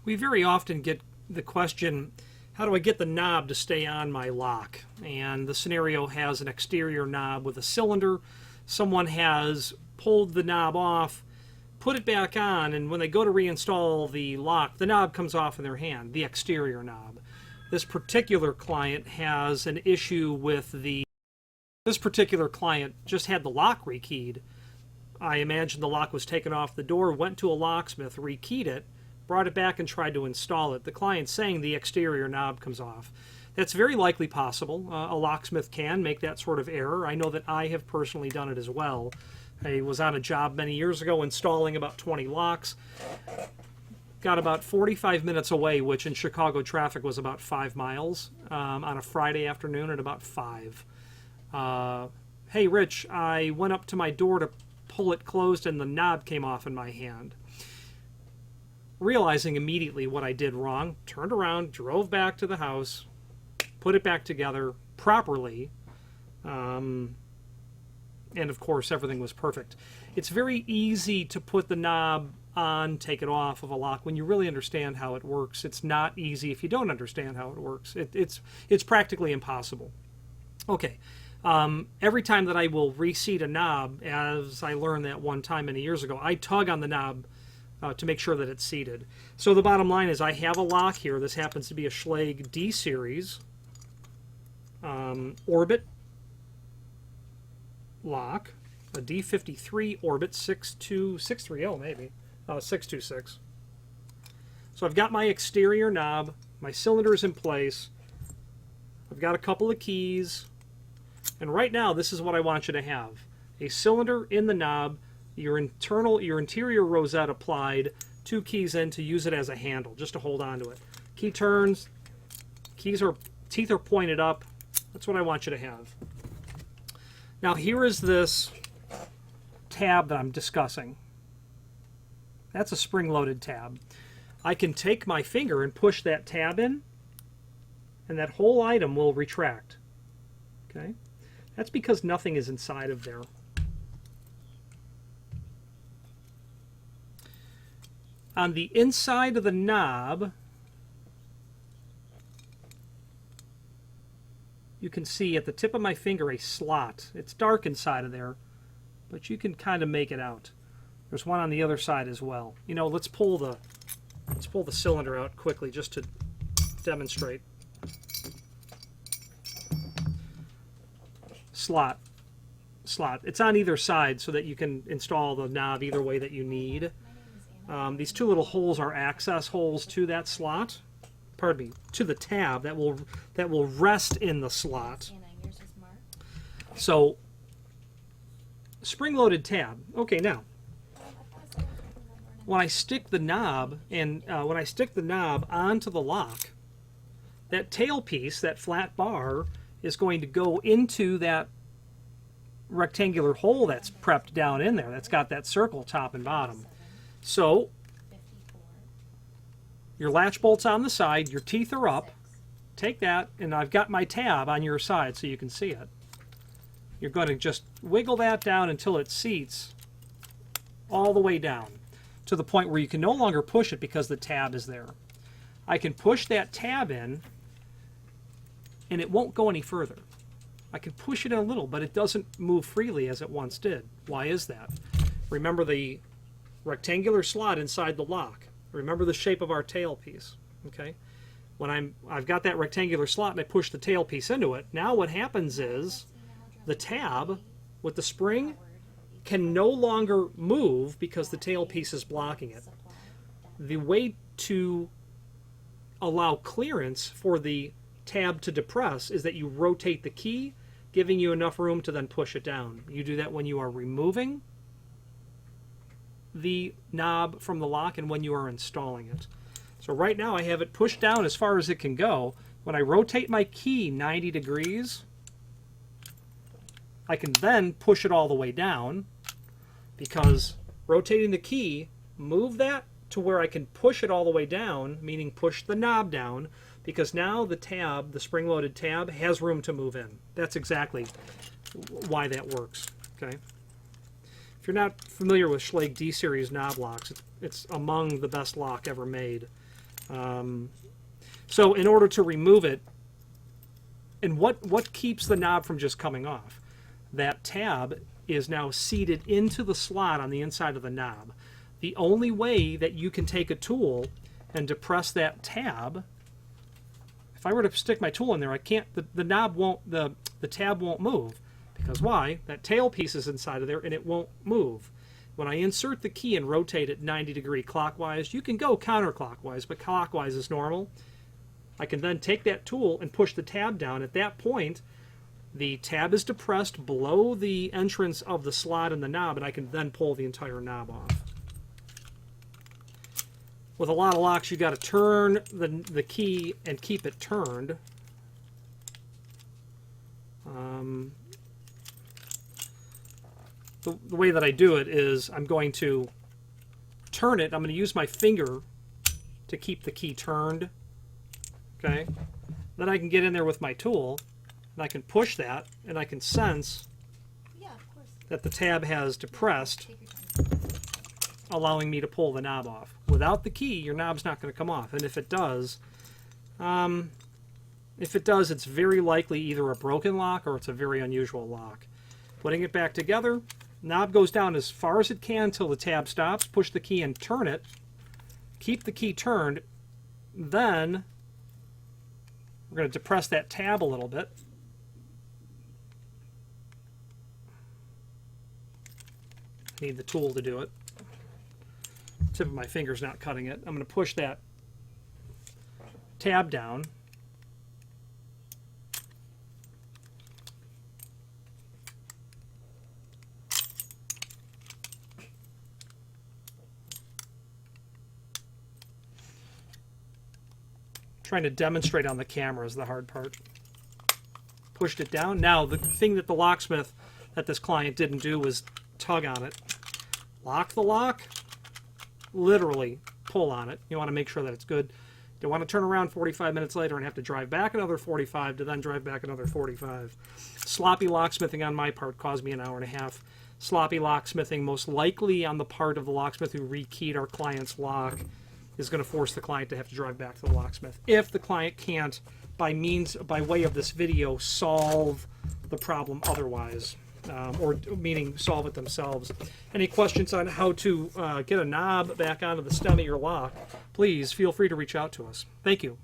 We very often get the question, how do I get the knob to stay on my lock? And the scenario has an exterior knob with a cylinder. Someone has pulled the knob off, put it back on, and when they go to reinstall the lock, the knob comes off in their hand, the exterior knob. This particular client has an issue with this particular client just had the lock rekeyed. I imagine the lock was taken off the door, went to a locksmith, rekeyed it, brought it back and tried to install it. The client's saying the exterior knob comes off. That's very likely possible. A locksmith can make that sort of error. I know that I have personally done it as well. I was on a job many years ago installing about 20 locks. Got about 45 minutes away, which in Chicago traffic was about 5 miles, on a Friday afternoon at about 5. Hey, Rich, I went up to my door to pull it closed and the knob came off in my hand. Realizing immediately what I did wrong, turned around, drove back to the house, put it back together properly, and of course everything was perfect. It's very easy to put the knob on, take it off of a lock when you really understand how it works. It's not easy if you don't understand how it works. It's practically impossible. Okay, every time that I will reseat a knob, as I learned that one time many years ago, I tug on the knob to make sure that it's seated. So the bottom line is I have a lock here. This happens to be a Schlage D series Orbit lock, a D53 Orbit 630 maybe, 626. So I've got my exterior knob, my cylinder's in place, I've got a couple of keys, and right now this is what I want you to have. A cylinder in the knob, your interior rosette applied, 2 keys in to use it as a handle, just to hold on to it. Key turns, teeth are pointed up. That's what I want you to have. Now here is this tab that I'm discussing. That's a spring-loaded tab. I can take my finger and push that tab in, and that whole item will retract. Okay? That's because nothing is inside of there. On the inside of the knob, you can see at the tip of my finger a slot. It's dark inside of there, but you can kind of make it out. There's one on the other side as well. You know, let's pull the cylinder out quickly just to demonstrate. Slot. It's on either side so that you can install the knob either way that you need. These 2 little holes are access holes to that slot. Pardon me, to the tab that will rest in the slot. So, spring-loaded tab. Okay, now when I stick the knob onto the lock, that tail piece, that flat bar, is going to go into that rectangular hole that's prepped down in there. That's got that circle top and bottom. So your latch bolt's on the side, your teeth are up. Take that, and I've got my tab on your side so you can see it. You're going to just wiggle that down until it seats all the way down to the point where you can no longer push it because the tab is there. I can push that tab in and it won't go any further. I can push it in a little, but it doesn't move freely as it once did. Why is that? Remember the rectangular slot inside the lock. Remember the shape of our tail piece. Okay? When I've got that rectangular slot and I push the tail piece into it, now what happens is the tab with the spring can no longer move because the tail piece is blocking it. The way to allow clearance for the tab to depress is that you rotate the key, giving you enough room to then push it down. You do that when you are removing the knob from the lock and when you are installing it. So right now I have it pushed down as far as it can go. When I rotate my key 90 degrees, I can then push it all the way down, because rotating the key, move that to where I can push it all the way down, meaning push the knob down, because now the tab, the spring-loaded tab, has room to move in. That's exactly why that works. Okay. If you're not familiar with Schlage D-Series knob locks, it's among the best lock ever made. So in order to remove it, and what keeps the knob from just coming off? That tab is now seated into the slot on the inside of the knob. The only way that you can take a tool and depress that tab, if I were to stick my tool in there, I can't, the knob won't, the tab won't move. Because why? That tail piece is inside of there and it won't move. When I insert the key and rotate it 90-degree clockwise, you can go counterclockwise, but clockwise is normal. I can then take that tool and push the tab down. At that point, the tab is depressed below the entrance of the slot in the knob, and I can then pull the entire knob off. With a lot of locks, you've got to turn the key and keep it turned. The way that I do it is I'm going to turn it. I'm going to use my finger to keep the key turned. Okay? Then I can get in there with my tool, and I can push that, and I can sense that the tab has depressed, allowing me to pull the knob off. Without the key, your knob's not going to come off. And if it does, it's very likely either a broken lock or it's a very unusual lock. Putting it back together, knob goes down as far as it can until the tab stops. Push the key and turn it. Keep the key turned. Then we're going to depress that tab a little bit. Need the tool to do it. Tip of my finger's not cutting it. I'm going to push that tab down. Trying to demonstrate on the camera is the hard part. Pushed it down. Now, the thing that the locksmith, that this client didn't do, was tug on it. Lock the lock, literally pull on it. You want to make sure that it's good. You don't want to turn around 45 minutes later and have to drive back another 45 to then drive back another 45. Sloppy locksmithing on my part caused me an hour and a half. Sloppy locksmithing, most likely on the part of the locksmith who rekeyed our client's lock, is going to force the client to have to drive back to the locksmith. If the client can't, by way of this video, solve the problem otherwise, or meaning solve it themselves. Any questions on how to get a knob back onto the stem of your lock, please feel free to reach out to us. Thank you.